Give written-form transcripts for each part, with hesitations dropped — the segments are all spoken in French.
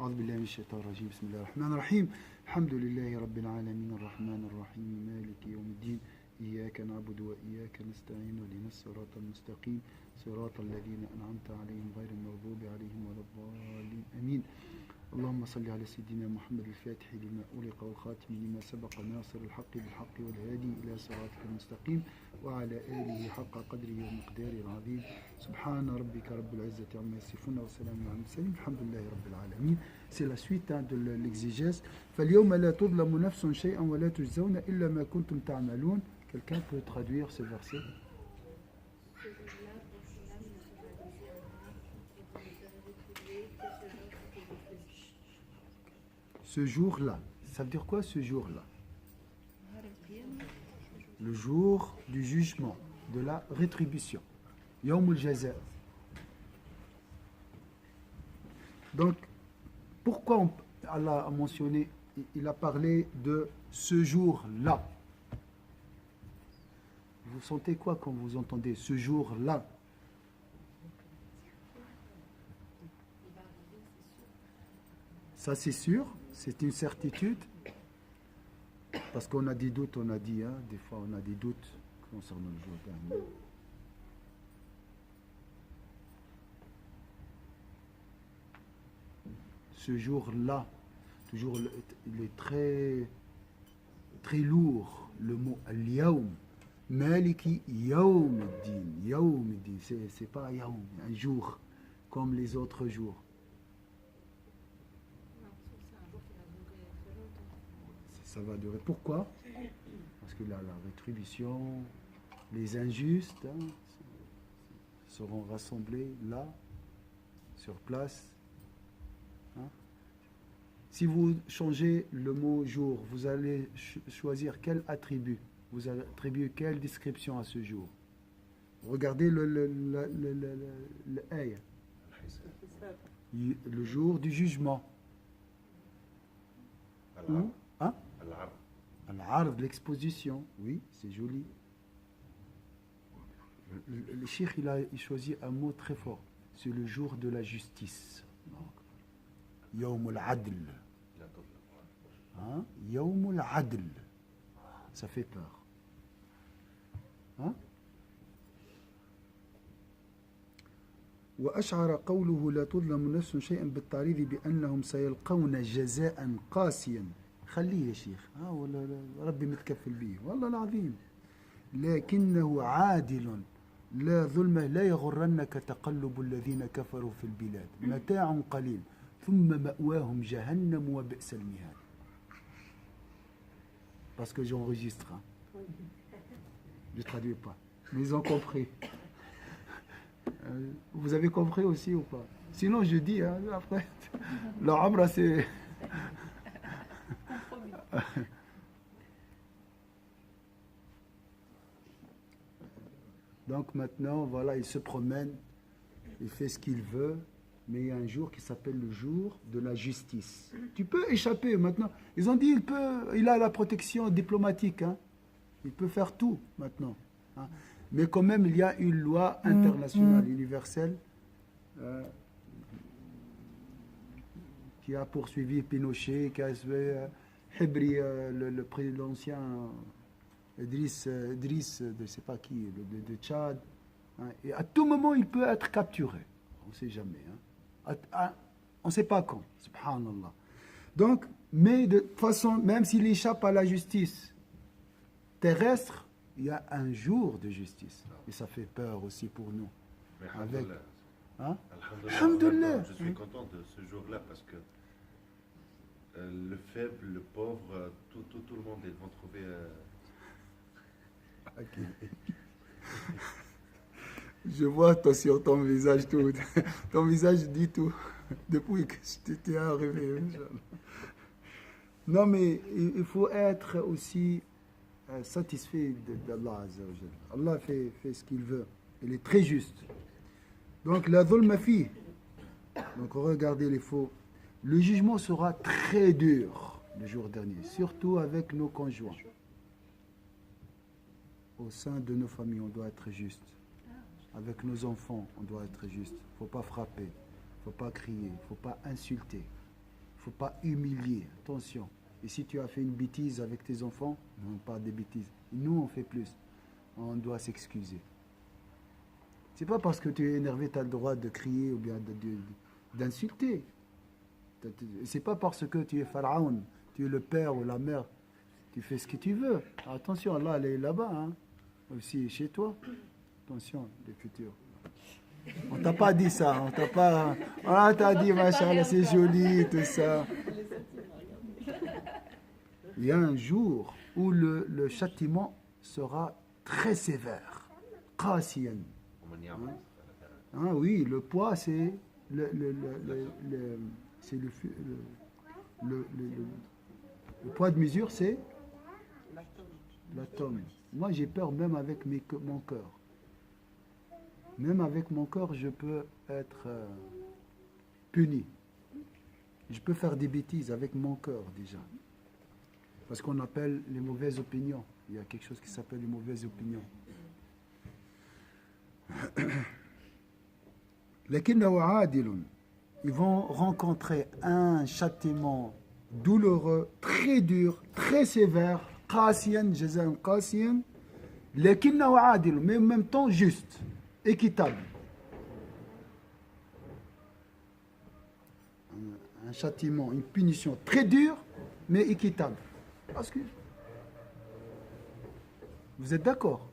أعوذ بالله من الشيطان الرجيم بسم الله الرحمن الرحيم الحمد لله رب العالمين الرحمن الرحيم مالك يوم الدين إياك نعبد وإياك نستعين اهدنا الصراط المستقيم صراط الذين أنعمت عليهم غير المغضوب عليهم ولا الضالين آمين اللهم صل على سيدنا محمد الفاتح لما أغلق والخاتم لما سبق ناصر الحق بالحق والهادي إلى صراطك المستقيم وعلى آله حق قدره ومقداره العظيم سبحان ربك رب العزة عما يصفون وسلام على المرسلين الحمد لله رب العالمين. C'est la suite de l'exégèse. فاليوم لا تظلم نفس شيئا ولا تجزون إلا ما كنتم تعملون. Quelqu'un peut traduire ce verset? Ce jour-là, ça veut dire quoi ce jour-là? Le jour du jugement, de la rétribution. Yawm al-Jaza. Donc, pourquoi Allah a mentionné, il a parlé de ce jour-là? Vous sentez quoi quand vous entendez ce jour-là? Ça c'est sûr, c'est une certitude. Parce qu'on a des doutes, on a dit, hein, des fois on a des doutes concernant le jour dernier. Ce jour-là, toujours, il est très, très lourd, le mot al-yawm. Maliki yawm ad-din. Yawm ad-din, c'est pas yawm, un jour, comme les autres jours. Ça va durer. Pourquoi? Parce que là, la rétribution, les injustes hein, seront rassemblés là, sur place. Hein. Si vous changez le mot jour, vous allez choisir quel attribut? Vous allez attribuer quelle description à ce jour? Regardez le ayah. Le jour du jugement. Ou, hein? Al-Ard, l'exposition, oui, c'est joli. Le cheikh, il choisit un mot très fort. C'est le jour de la justice. Yawm al-Adl. Hein? Yawm al-Adl. Ça fait peur. Hein? وأشعر قوله لا تظلم نفس شيئا بالتعريض بأنهم سيلقون جزاء قاسيا. خليه يا شيخ ولا ربي متكفل به والله العظيم لكنه عادل لا ظلمه لا يغرنك تقلب الذين كفروا في البلاد متاع قليل ثم مأواهم جهنم وبئس المهاد. Parce que j'enregistre je ne traduis pas mais ils ont compris. Vous avez compris aussi ou pas? Sinon je dis après le Amra c'est donc maintenant, voilà, il se promène, il fait ce qu'il veut, mais il y a un jour qui s'appelle le jour de la justice. Tu peux échapper maintenant. Ils ont dit il a la protection diplomatique, hein. Il peut faire tout maintenant. Hein. Mais quand même, il y a une loi internationale, universelle, qui a poursuivi Pinochet, qui a Hebri, le président ancien, Idriss, de je ne sais pas qui, de Tchad. Hein, et à tout moment, il peut être capturé. On ne sait jamais. Hein. On ne sait pas quand. Subhanallah. Donc, mais de toute façon, même s'il échappe à la justice terrestre, il y a un jour de justice. Et ça fait peur aussi pour nous. Mais avec, hein? Alhamdulillah. Je suis content de ce jour-là parce que le faible, le pauvre, tout le monde, ils vont trouver... Okay. Je vois toi sur ton visage tout. Ton visage dit tout. Depuis que je t'étais arrivé. Non mais il faut être aussi satisfait d'Allah Azza wa Jalla. Allah fait ce qu'il veut. Il est très juste. Donc la dhulma fi. Donc regardez les faux. Le jugement sera très dur le jour dernier, surtout avec nos conjoints. Au sein de nos familles, on doit être juste. Avec nos enfants, on doit être juste. Il ne faut pas frapper, il ne faut pas crier, il ne faut pas insulter. faut pas humilier. Attention. Et si tu as fait une bêtise avec tes enfants, non, pas des bêtises. Nous, on fait plus. On doit s'excuser. C'est pas parce que tu es énervé, tu as le droit de crier ou bien d'insulter. C'est pas parce que tu es pharaon, tu es le père ou la mère, tu fais ce que tu veux. Attention, Allah, elle est là-bas, hein. Aussi chez toi. Attention, les futurs. On t'a pas dit ça, on t'a pas. Voilà, t'as dit, machallah, c'est joli, tout ça. Il y a un jour où le châtiment sera très sévère. Qasiyan. Ah oui, le poids, c'est c'est le poids de mesure, c'est l'atome. Moi, j'ai peur même avec mon cœur. Même avec mon cœur, je peux être puni. Je peux faire des bêtises avec mon cœur déjà. Parce qu'on appelle les mauvaises opinions. Il y a quelque chose qui s'appelle les mauvaises opinions. Ils vont rencontrer un châtiment douloureux, très dur, très sévère, qasiyan, jazan qasiyan, mais en même temps juste, équitable. Un châtiment, une punition très dure, mais équitable. Parce que vous êtes d'accord?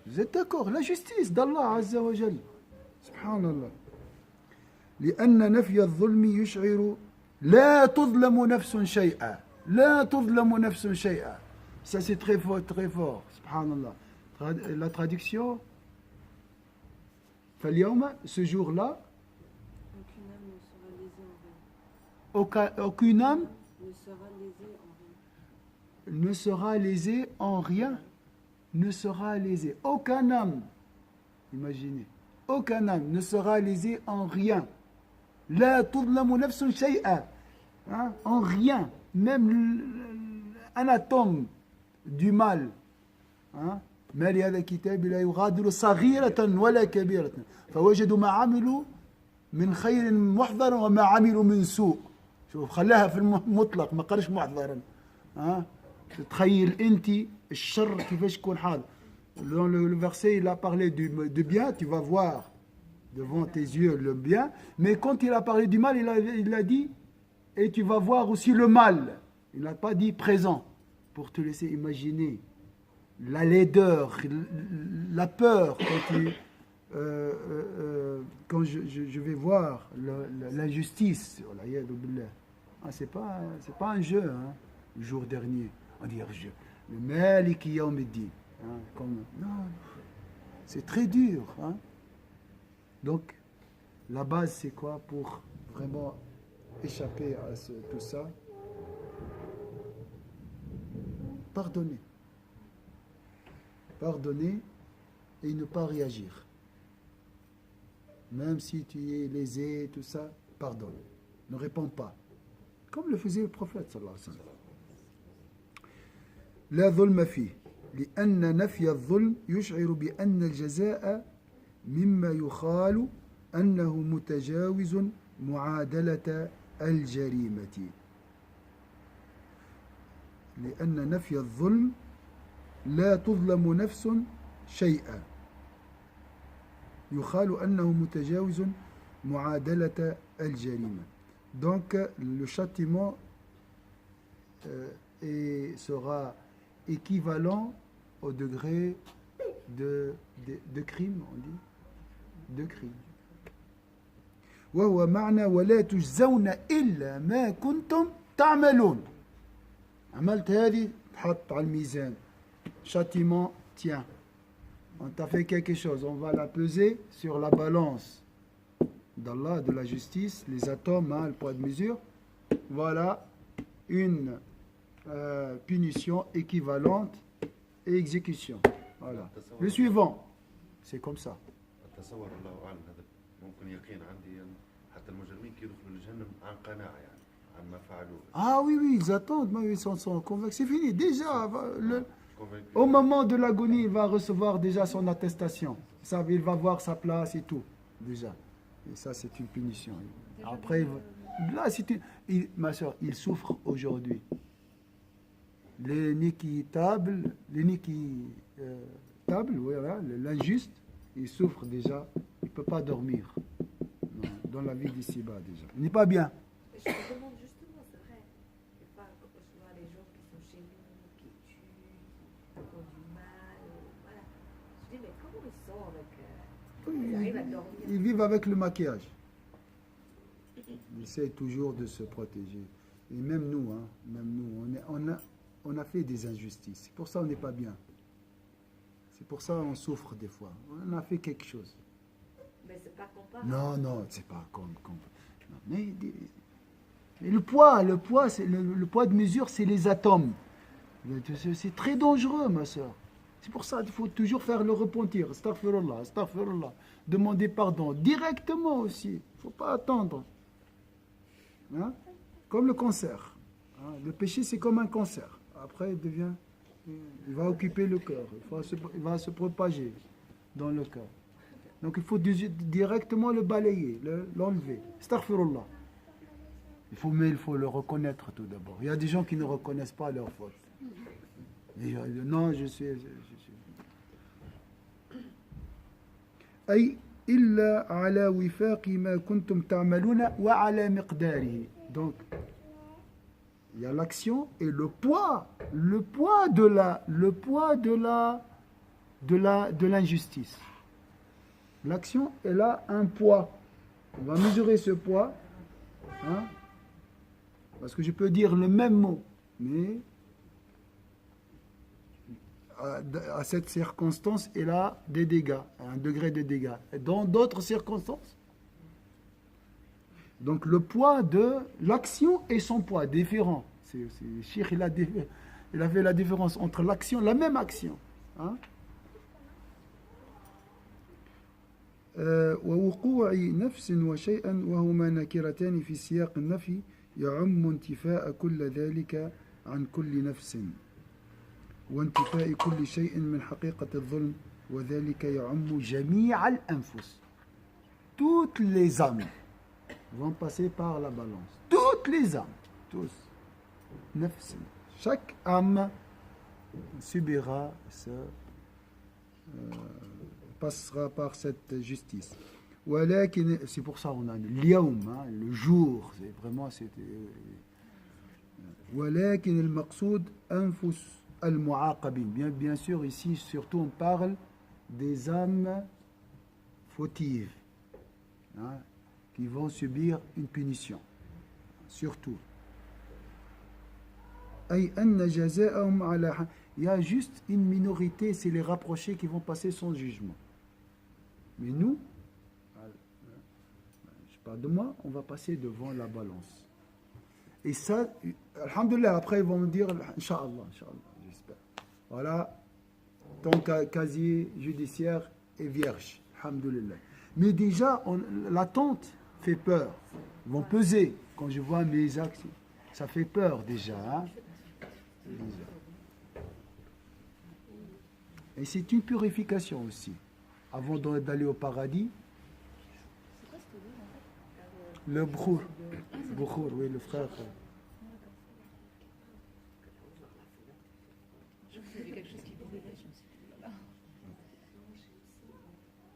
Vous êtes d'accord? La justice d'Allah Azza wa Jal. Subhanallah. لأن نفي الظلم يشعر لا تظلم نفس شيئا لا تظلم نفس شيئا. Ça c'est très fort, très fort. Subhanallah. La traduction, فاليوم, ce jour-là, aucune âme ne sera lésée en rien. Ne sera lésée. Aucun âme, imaginez, aucun âme ne sera lésée en rien. La tudlamu nafsun shay'a. En rien. Même un atome du mal. ما لهذا الكتاب لا يغادر صغيرة ولا كبيرة فوجدوا ما عملوا من خير محضر وما عملوا من سوء. شوف خلاها في المطلق ما قالش محضرا. تخيل انت الشر كيفاش يكون حاضر. Dans le verset il a parlé de bien, tu vas voir devant tes yeux le bien, mais quand il a parlé du mal, il a dit et tu vas voir aussi le mal. Il n'a pas dit présent, pour te laisser imaginer la laideur, la peur quand je vais voir l'injustice. C'est pas un jeu, hein, le jour dernier. On dit le Maliki Yawmiddin. Non, c'est très dur. Hein. Donc, la base, c'est quoi pour vraiment échapper à tout ça? Pardonner. Pardonner et ne pas réagir. Même si tu es lésé, tout ça, pardonne. Ne réponds pas. Comme le faisait le prophète, sallallahu alayhi wa sallam. لا ظلم فيه لأن نفي الظلم يشعر بأن الجزاء مما يخال أنه متجاوز معادلة الجريمة. لأن نفي الظلم لا تظلم نفس شيئا يخال أنه متجاوز معادلة الجريمة. Donc le châtiment sera équivalent au degré de crime, on dit, de crime. وهو معنى ولا تجزون إلا ما كنتم تعملون. عملت هذه تحط على الميزان. Châtiment, tiens, on t'a fait quelque chose, on va la peser sur la balance d'Allah, de la justice, les atomes, le poids de mesure. Voilà une punition équivalente et exécution. Voilà. Le suivant, c'est comme ça. Ah oui, ils attendent, mais ils sont convaincus. C'est fini, déjà. Au moment de l'agonie, il va recevoir déjà son attestation. Il va voir sa place et tout, déjà. Et ça, c'est une punition. Après, Là, ma soeur, il souffre aujourd'hui. L'équitable, voilà, l'injuste, il souffre déjà. Il ne peut pas dormir. Non, dans la vie d'ici-bas déjà. Il n'est pas bien. Je me demande justement, c'est vrai. Des fois, quand je vois les gens qui sont chez nous, qui tuent, qui ont du mal, voilà. Je dis, mais comment ils sont avec. Ils arrivent à dormir. Ils vivent avec le maquillage. Ils essayent toujours de se protéger. Et même nous, on a fait des injustices. C'est pour ça qu'on n'est pas bien. C'est pour ça qu'on souffre des fois. On a fait quelque chose. Mais c'est pas comparable. Non, c'est pas comme. Non, mais le poids, le poids de mesure, c'est les atomes. C'est très dangereux, ma soeur. C'est pour ça qu'il faut toujours faire le repentir. Astaghfirullah, astaghfirullah. Demander pardon directement aussi. Il ne faut pas attendre. Hein? Comme le cancer. Hein? Le péché, c'est comme un cancer. Après, il va occuper le cœur. Il va se propager dans le cœur. Donc, il faut directement le balayer, l'enlever. Astaghfirullah. Mais il faut le reconnaître tout d'abord. Il y a des gens qui ne reconnaissent pas leur faute. Non, je suis. أي إلا على وفاق ما كنتم تعملون وعلى مقداره. Donc, il y a l'action et le poids de l'injustice. L'action, elle a un poids. On va mesurer ce poids, hein, parce que je peux dire le même mot, mais à cette circonstance, elle a des dégâts, un degré de dégâts. Et dans d'autres circonstances, donc le poids de l'action et son poids, différent. Cheikh, il a fait la différence entre l'action, la même action. Hein? ووقوع نفس وشيئا وهما نكرتان في سياق النفي يعم انتفاء كل ذلك عن كل نفس وانتفاء كل شيء من حقيقة الظلم وذلك يعم جميع الأنفس. Toutes les âmes vont passer par la balance. Toutes les âmes, tous. Nafs. Chaque âme subira passera par cette justice. C'est pour ça qu'on a le jour. C'est vraiment ولكن المقصود أنفس المعاقبين. Bien sûr, ici, surtout, on parle des âmes fautives, hein, qui vont subir une punition. Surtout. أي أن جزاءهم على. Il y a juste une minorité, c'est les rapprochés qui vont passer sans jugement. Mais nous, je parle de moi, on va passer devant la balance. Et ça, alhamdoulilah, après ils vont me dire, Inch'Allah, j'espère. Voilà, ton casier judiciaire est vierge, alhamdoulilah. Mais déjà, l'attente fait peur. Ils vont peser. Quand je vois mes actes, ça fait peur déjà. Hein? Et c'est une purification aussi. Avant d'aller au paradis, le Bukhour, oui, le frère.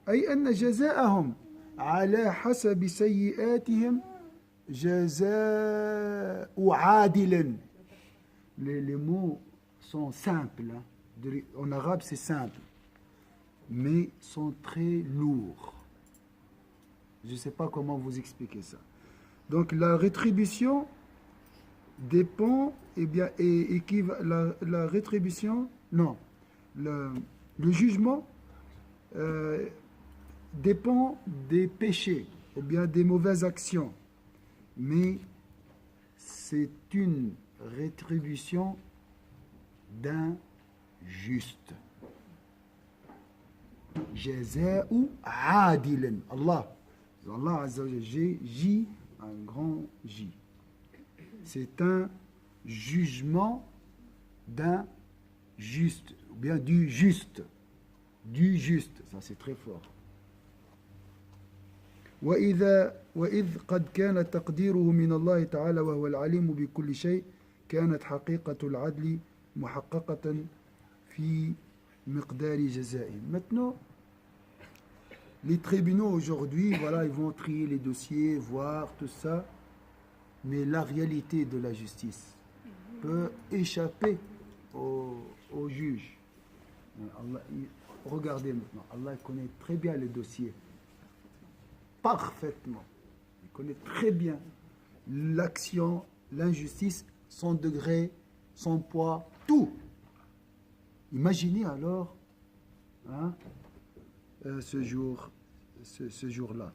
أي أن جزاءهم على حسب سيئاتهم جزاء عادل. Les mots sont simples. Hein. En arabe, c'est simple. Mais sont très lourds. Je ne sais pas comment vous expliquer ça. Donc la rétribution dépend, la rétribution, non, le jugement dépend des péchés ou bien des mauvaises actions. Mais c'est une rétribution d'un juste. Jaza'u adilan. Allah Azza wa Jalla, J, un grand J. C'est un jugement d'un juste, ou bien du juste. Du juste, ça c'est très fort. وإذ قد كان تقديره من الله تعالى وهو العليم بكل شيء كانت حقيقة العدل محققة في مقدار جزائهم. Maintenant, les tribunaux aujourd'hui, voilà, ils vont trier les dossiers, voir tout ça, mais la réalité de la justice peut échapper au juge. Allah, regardez maintenant, Allah connaît très bien les dossiers, parfaitement. Il connaît très bien l'action, l'injustice, son degré, son poids, tout. Imaginez alors ce jour-là.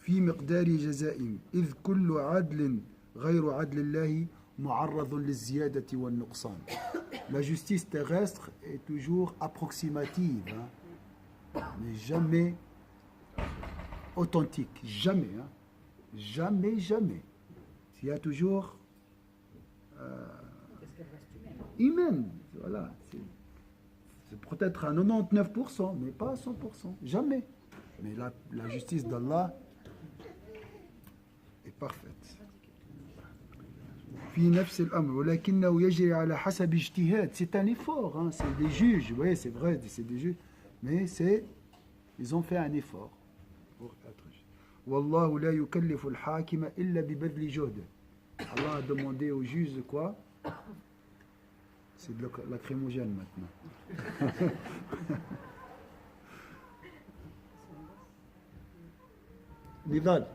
في مقدار جزائهم إذ كل عدل غير عدل الله معرض للزيادة والنقصان. La justice terrestre est toujours approximative, mais jamais authentique, jamais, jamais. Il y a toujours humaine, voilà. C'est peut-être à 99%, mais pas à 100%, jamais. Mais la justice d'Allah est parfaite. في نفس الأمر ولكنه يجري على حسب اجتهاد. C'est un effort, c'est des juges, oui, c'est vrai, c'est des juges, mais ils ont fait un effort pour être juges. والله لا يكلف الحاكم إلا ببذل جهده. Allah a demandé aux juges de quoi? C'est de la lacrymogène maintenant. Nival.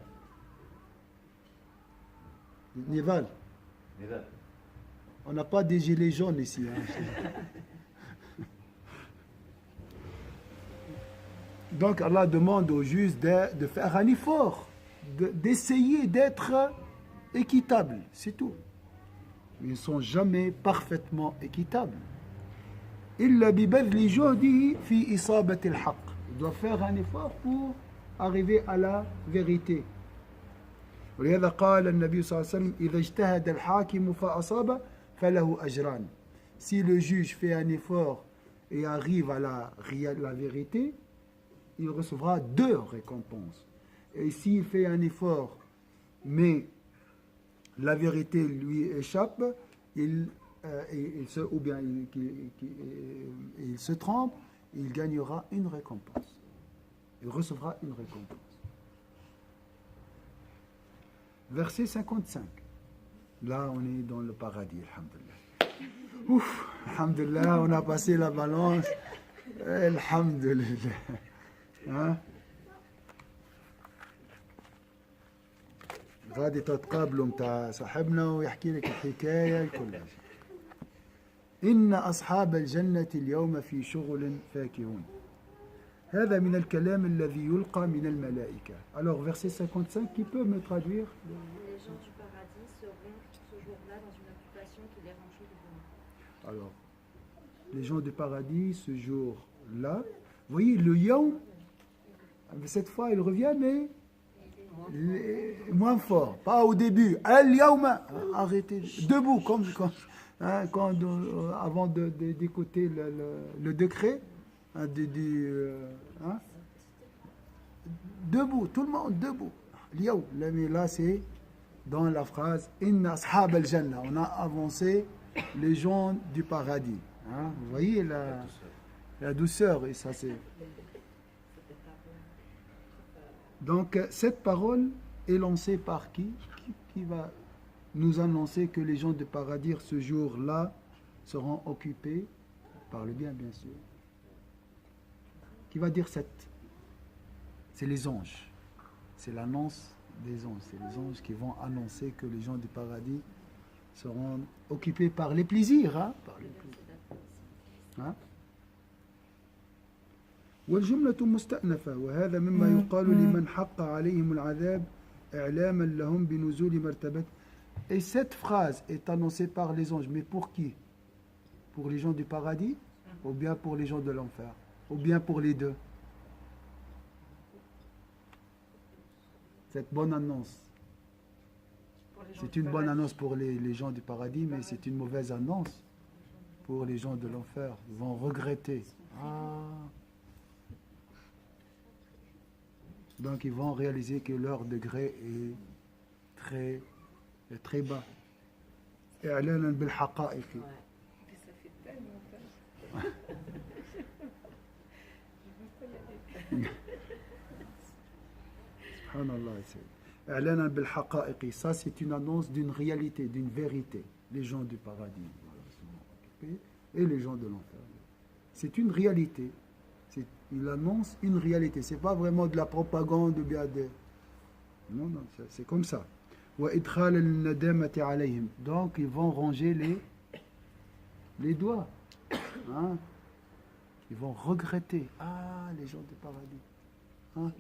On n'a pas des gilets jaunes ici. Donc Allah demande aux juges de faire un effort, d'essayer d'être équitable, c'est tout. Ils ne sont jamais parfaitement équitables. إلا ببذل جهده في إصابة الحق. Il doit faire un effort pour arriver à la vérité. ولهذا قال النبي صلى الله عليه وسلم إذا اجتهد الحاكم فأصاب فله أجران. Si le juge fait un effort et arrive à la vérité, il recevra 2 récompenses. Et s'il fait un effort, mais la vérité lui échappe, il se trompe, il gagnera une récompense. Il recevra une récompense. Verset 55. Là, on est dans le paradis, alhamdulillah. Ouf, alhamdulillah, on a passé la balance. Alhamdulillah. غادي تتقابلوا متاع صاحبنا ويحكي لك الحكايه كلها. إن أصحاب الجنة اليوم في شغل فاكهون. هذا من الكلام الذي يلقى من الملائكة. Alors verset 55, qui peut me traduire? Les gens du paradis seront ce jour-là dans une occupation qui les rend joyeux. Alors, les gens du paradis ce jour-là, vous voyez le yaoum, cette fois il revient mais moins fort, pas au début. Al-yaoum, arrêtez, debout comme avant d'écouter le décret. Debout, tout le monde debout. Mais là c'est dans la phrase Inna ashab al-jannah. On a avancé les gens du paradis. Vous voyez la douceur, et ça c'est. Donc cette parole est lancée par qui va nous annoncer que les gens du paradis ce jour-là seront occupés par le bien, bien sûr. Qui va dire cette? C'est les anges. C'est l'annonce des anges. C'est les anges qui vont annoncer que les gens du paradis seront occupés par les plaisirs. Par les plaisirs. والجملة مستأنفة وهذا مما يقال لمن حق عليهم العذاب إعلاما لهم بنزول مرتبة. Et cette phrase est annoncée par les anges, mais pour qui? Pour les gens du paradis ou bien pour les gens de l'enfer? Ou bien pour les deux? Cette bonne annonce. C'est une bonne annonce pour les gens du paradis, mais c'est une mauvaise annonce pour les gens de l'enfer. Ils vont regretter. Donc ils vont réaliser que leur degré est très bas. إعلانا بالحقائق. Ouais. Mais ça fait tellement peur. Subhanallah. إعلانا بالحقائق. Ça c'est une annonce d'une réalité, d'une vérité. Les gens du paradis et les gens de l'enfer. C'est une réalité. Il annonce une réalité. C'est pas vraiment de la propagande ou bien de... Non, non, c'est comme ça. وإدخال الندامة عليهم. Donc ils vont ranger les doigts. Hein? Ils vont regretter. Ah, les gens du paradis. Hein?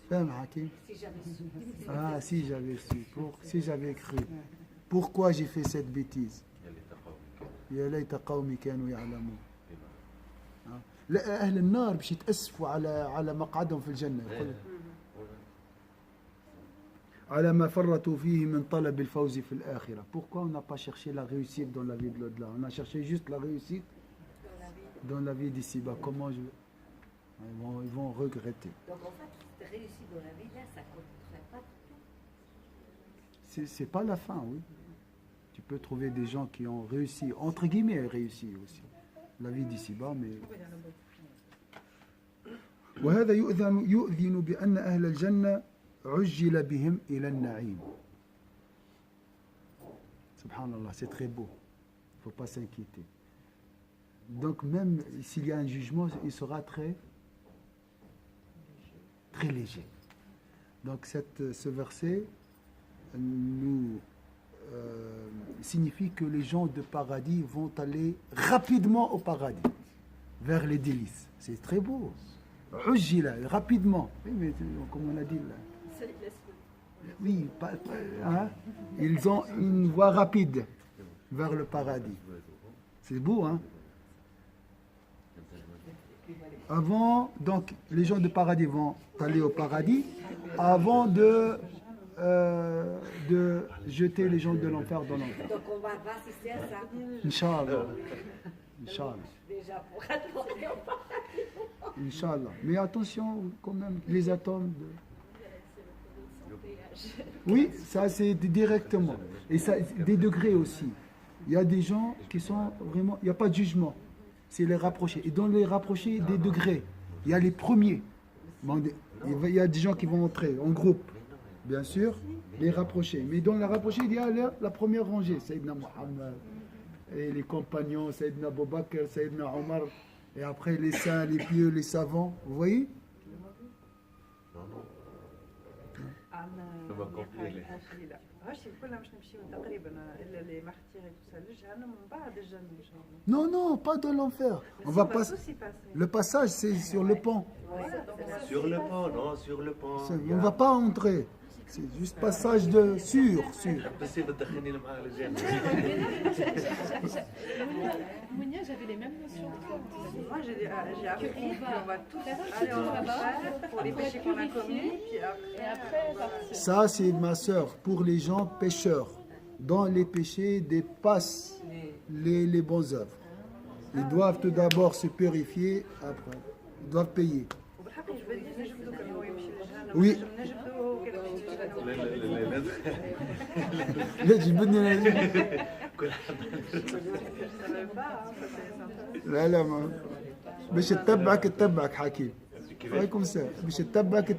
Femme, Hakim. Si j'avais su. Ah, si j'avais su. Si j'avais cru. Pourquoi j'ai fait cette bêtise? يا ليت قومي كانوا يعلمون. لا أهل النار باش يتأسفوا على مقعدهم في الجنة. على ما فرطوا فيه من طلب الفوز في الآخرة. Pourquoi on n'a pas cherché la réussite dans la vie de l'au-delà? On a cherché juste la réussite dans la vie d'ici-bas. Comment ils vont regretter. Donc en fait, si tu réussis dans la vie, là, ça ne compterait pas du tout. C'est pas la fin, oui. Tu peux trouver des gens qui ont réussi, entre guillemets réussi aussi. La vie d'ici-bas, mais... وهذا يؤذن بأن أهل الجنة عجل بهم إلى النعيم. Subhanallah, c'est très beau. Il ne faut pas s'inquiéter. Donc même s'il y a un jugement, il sera très léger. Donc ce verset nous signifie que les gens de paradis vont aller rapidement au paradis, vers les délices. C'est très beau. Rapidement. Oui, mais comme on a dit là. Oui, hein? Ils ont une voie rapide vers le paradis. C'est beau, hein? Avant, donc, les gens de paradis vont aller au paradis avant de jeter les gens de l'enfer dans l'enfer. Donc on va assister à ça. Inch'Allah. Inch'Allah. Déjà pour attendre au paradis. Inch'Allah. Mais attention quand même, les atomes. Oui, ça c'est directement. Et ça, des degrés aussi. Il y a des gens qui sont vraiment... Il n'y a pas de jugement. C'est les rapprochés. Et dans les rapprochés, des degrés. Il y a les premiers. Il y a des gens qui vont entrer en groupe. Bien sûr, les rapprochés. Mais dans les rapprochés, il y a la première rangée. Sayyidina Muhammad, et les compagnons, Sayyidina Abu Bakr, Sayyidina Omar, et après les saints, les pieux, les savants. Vous voyez? Non, non, pas de l'enfer. On va pas. Le passage, c'est sur le pont. Sur le pont, non, sur le pont. On ne va pas entrer. C'est juste passage de sûr. Mounia, j'avais les mêmes notions que toi. Moi, j'ai appris qu'on va tous aller en enfer pour les péchés qu'on a commis, puis après partir. Ça, c'est ma sœur, pour les gens pécheurs. Dans les péchés dépassent les bonnes œuvres. Ils doivent tout d'abord se purifier, après. Ils doivent payer. Oui. لا لا ما باش تتبعك حكيم عليكم السلام باش تتبعك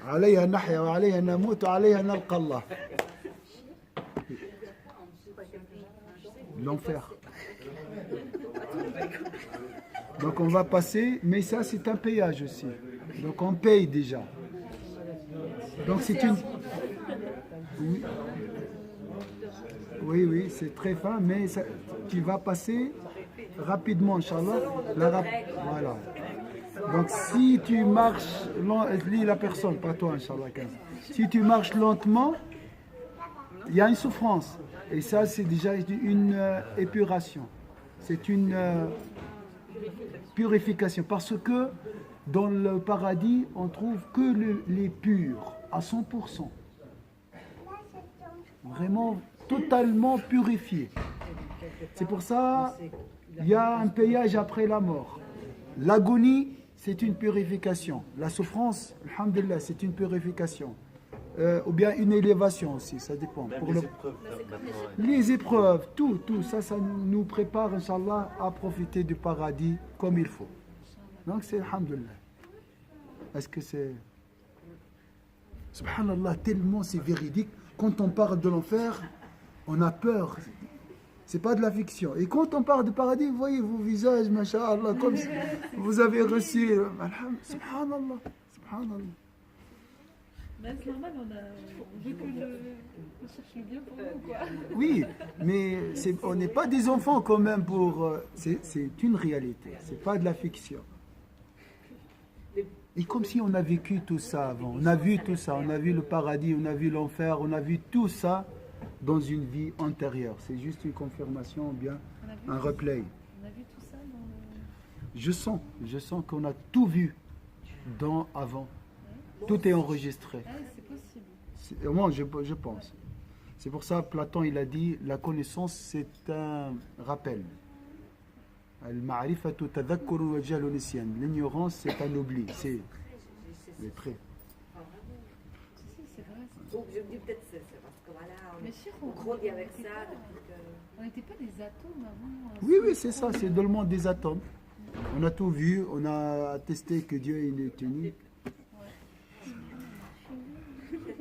عليها نحيا وعليها نموت وعليها نلقى الله. L'enfer. Donc on va passer, mais ça c'est un payage aussi. Donc on paye déjà. Donc c'est une... Oui, oui, c'est très fin, mais ça, tu vas passer rapidement, Inch'Allah. Voilà. Donc si tu marches, lis la personne, pas toi, Inch'Allah. Si tu marches lentement, il y a une souffrance. Et ça, c'est déjà une épuration. C'est une purification. Parce que dans le paradis, on trouve que les purs, à 100%. Vraiment totalement purifiés. C'est pour ça qu'il y a un payage après la mort. L'agonie, c'est une purification. La souffrance, alhamdulillah, c'est une purification. Ou bien une élévation aussi, ça dépend. Même Pour les le- épreuves, maintenant. les épreuves, tout, ça nous prépare, Inch'Allah, à profiter du paradis comme il faut. Donc c'est alhamdulillah. Est-ce que c'est... Subhanallah, tellement c'est véridique. Quand on parle de l'enfer, on a peur. C'est pas de la fiction. Et quand on parle de paradis, vous voyez vos visages, masha'Allah, comme si vous avez reçu... Subhanallah, subhanallah. Mais c'est normal, on veut que on cherche le bien pour nous, quoi. Oui, mais on n'est pas des enfants quand même pour... c'est une réalité, c'est pas de la fiction. Et comme si on a vécu tout ça avant, on a vu tout ça, on a vu le paradis, on a vu l'enfer, on a vu tout ça dans une vie antérieure. C'est juste une confirmation ou bien On a vu un tout- replay. On a vu tout ça dans le... Je sens qu'on a tout vu dans avant. Tout est enregistré. Ah, c'est possible. Moi, je pense. C'est pour ça Platon, il a dit, la connaissance, c'est un rappel. Al-ma'rifatu tadhakkurun wa jahlu nisyan. L'ignorance, c'est un oubli. C'est le trait. Si, si, c'est vrai. Donc je me dis peut-être c'est parce que voilà, Mais sûr, on grandit avec n'était ça pas- depuis que... On n'était pas des atomes avant. Oui, c'est ça, c'est dans le monde des atomes. On a tout vu, on a attesté que Dieu est unique.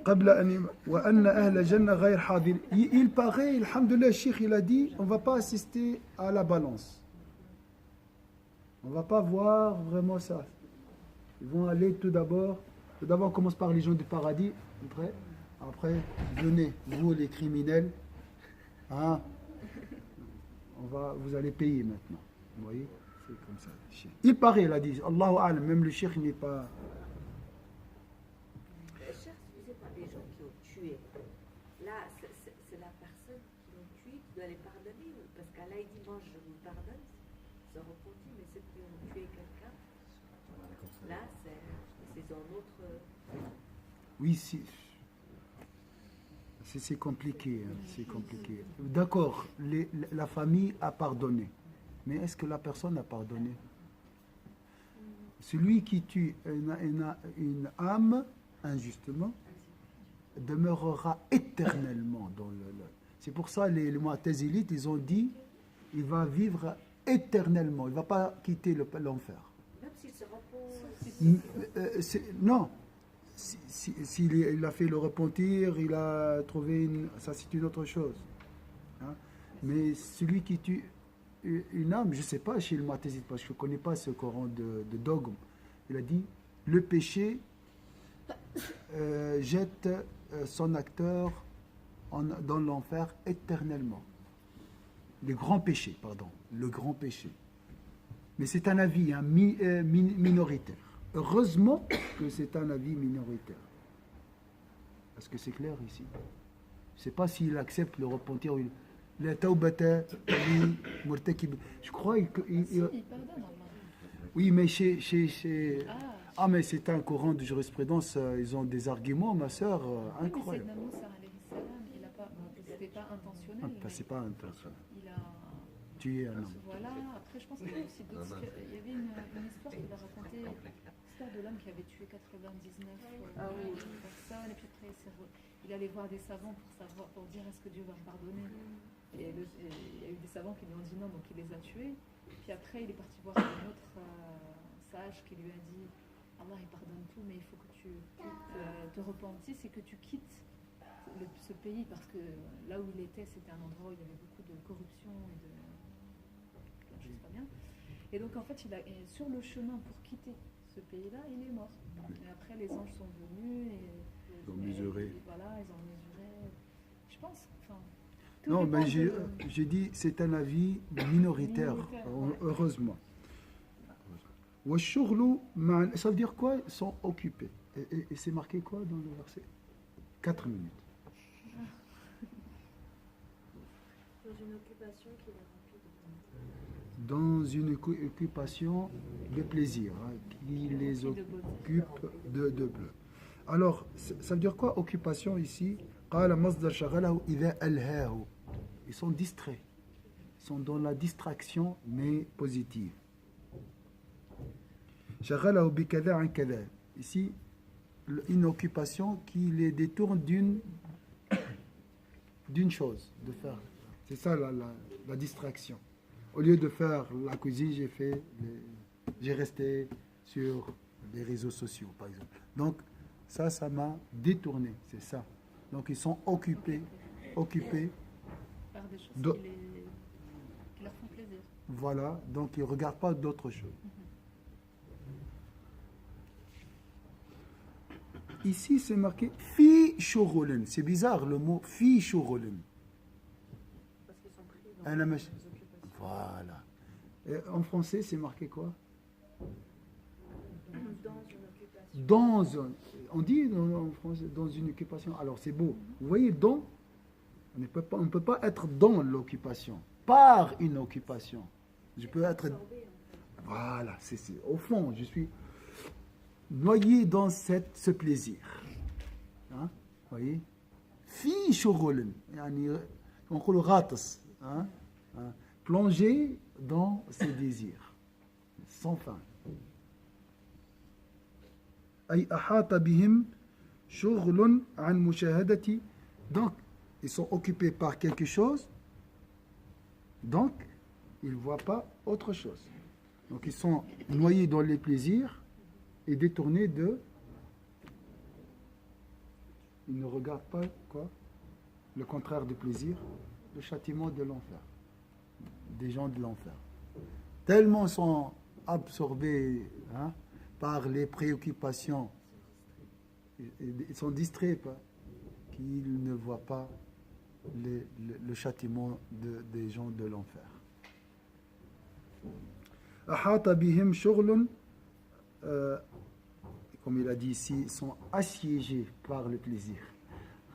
قبل أن وأن أهل الجنة غير حاضرين. Il paraît, alhamdoulilah, le Cheikh il a dit, on ne va pas assister à la balance. On ne va pas voir vraiment ça. Ils vont aller tout d'abord on commence par les gens du paradis, après venez, vous les criminels, hein, vous allez payer maintenant. Vous voyez, c'est comme ça. Le Cheikh. Il paraît, il a dit, Allahu A'lam, même le Cheikh n'est pas... Cher, c'est pas des gens qui ont tué. Là, c'est la personne qui l'ont tué qui doit les pardonner. Parce qu'Allah il dit, moi je vous pardonne, se repentit, mais ceux qui ont tué quelqu'un, là, c'est un autre... Oui, c'est compliqué. Hein, c'est compliqué. D'accord, la famille a pardonné. Mais est-ce que la personne a pardonné? Celui qui tue une âme injustement demeurera éternellement dans le... C'est pour ça les Mu'tazilites, ils ont dit il va vivre éternellement, il ne va pas quitter l'enfer. Même s'il se repose... Non. S'il a fait le repentir, il a trouvé ça c'est une autre chose. Hein. Mais celui qui tue une âme, je ne sais pas chez le Mu'tazilite, parce que je ne connais pas ce Coran de dogme. Il a dit le péché jette son acteur dans l'enfer éternellement. Le grand péché. Mais c'est un avis minoritaire. Heureusement que c'est un avis minoritaire. Est-ce que c'est clair ici? Je ne sais pas s'il accepte le repentir. La taubata li murtakib. Je crois Si, il pardonne, Allah. oui, mais Ah, mais c'est un courant de jurisprudence. Ils ont des arguments, ma sœur, oui, mais incroyables. Sayyidina Moussa, alayhi salam, il a pas... C'était pas intentionnel. C'est pas intentionnel. Il a... Tuer un homme. Voilà, après je pense qu'il y avait aussi d'autres... Il y avait une histoire qu'il a racontée, l'histoire de l'homme qui avait tué 99 personnes, et puis après il allait voir des savants pour dire est-ce que Dieu va me pardonner. Et il y a eu des savants qui lui ont dit non, donc il les a tués. Puis après il est parti voir un autre sage qui lui a dit Allah il pardonne tout, mais il faut que tu te repentisses et que tu quittes ce pays, parce que là où il était, c'était un endroit où il y avait beaucoup de corruption et de choses pas bien. Et donc en fait, sur le chemin pour quitter ce pays-là, il est mort. Et après, les anges sont venus et Ils ont mesuré. et voilà, ils ont mesuré. Je pense. Enfin, tout Non, dépend mais de- j'ai dit c'est un avis minoritaire, Ouais. heureusement. والشغل مع- Ça veut dire quoi? Ils sont occupés. Et c'est marqué quoi dans le verset? 4 minutes. Dans une occupation qui est remplie de... Dans une occupation de plaisir, hein, qui les occupe de bleu. Alors, ça veut dire quoi occupation ici? قال مصدر شغله إذا ألهاه. Ils sont distraits. Ils sont dans la distraction, mais positive. شغله بكذا عن كذا. Ici, une occupation qui les détourne d'une chose, de faire. C'est ça la distraction. Au lieu de faire la cuisine, j'ai resté sur les réseaux sociaux, par exemple. Donc, ça m'a détourné, c'est ça. Donc, ils sont occupés par des choses qui leur font plaisir. Voilà, donc ils ne regardent pas d'autres choses. Ici, c'est marqué fi shughulen. C'est bizarre le mot fi shughulen. Parce qu'ils sont pris dans les occupations. Voilà. Et en français, c'est marqué quoi? On dit en français dans une occupation. Alors c'est beau. Vous voyez, dans, on ne peut pas être dans l'occupation. Par une occupation. Je peux être. Voilà, c'est au fond, je suis noyé dans ce plaisir. Hein? Vous voyez? Fi shughulen. On dit le ratas. Plonger dans ses désirs. Sans fin. أي أحاط بهم شغل عن مشاهدة. Donc, ils sont occupés par quelque chose. Donc, ils ne voient pas autre chose. Donc, ils sont noyés dans les plaisirs et détournés de... Ils ne regardent pas, quoi? Le contraire du plaisir, le châtiment de l'enfer. Des gens de l'enfer. Tellement sont absorbés par les préoccupations, ils sont distraits qu'ils ne voient pas le châtiment des gens de l'enfer. Ahata bihim shughlun, comme il a dit ici, sont assiégés par le plaisir.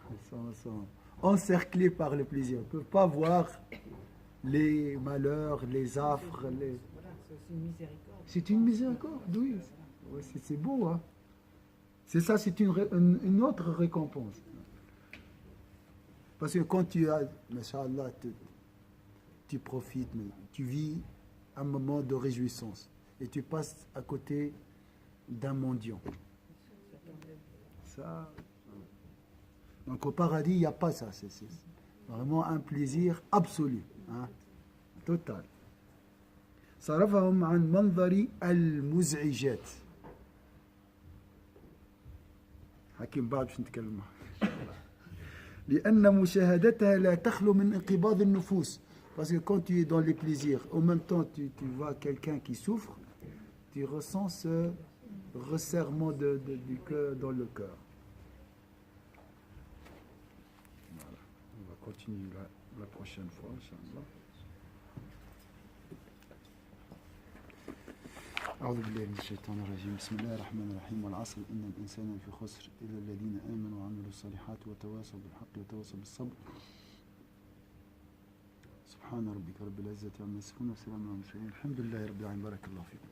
Ils sont encerclés par le plaisir. Ils ne peuvent pas voir les malheurs, les affres. C'est une miséricorde, oui. C'est beau, hein. C'est ça, c'est une autre récompense. Parce que quand tu as, Masha'Allah, tu profites, tu vis un moment de réjouissance et tu passes à côté d'un mendiant. Ça. Donc au paradis, il n'y a pas ça. C'est vraiment un plaisir absolu, hein, total. صرفهم عن منظر المزعجات. حكيم بعد باش نتكلم لأن مشاهدتها لا تخلو من انقباض النفوس. Parce que quand tu es dans les plaisirs, en même temps tu vois quelqu'un qui souffre, tu ressens ce resserrement du cœur dans le cœur. Voilà. On va continuer la prochaine fois, Inch'Allah. أعوذ بالله من الشيطان الرجيم بسم الله الرحمن الرحيم والعصر إن الإنسان في خسر إلا الذين آمنوا وعملوا الصالحات وتواصوا بالحق وتواصوا بالصبر سبحان ربك رب العزة عما يصفون وسلام على المرسلين الحمد لله رب العالمين بارك الله فيكم.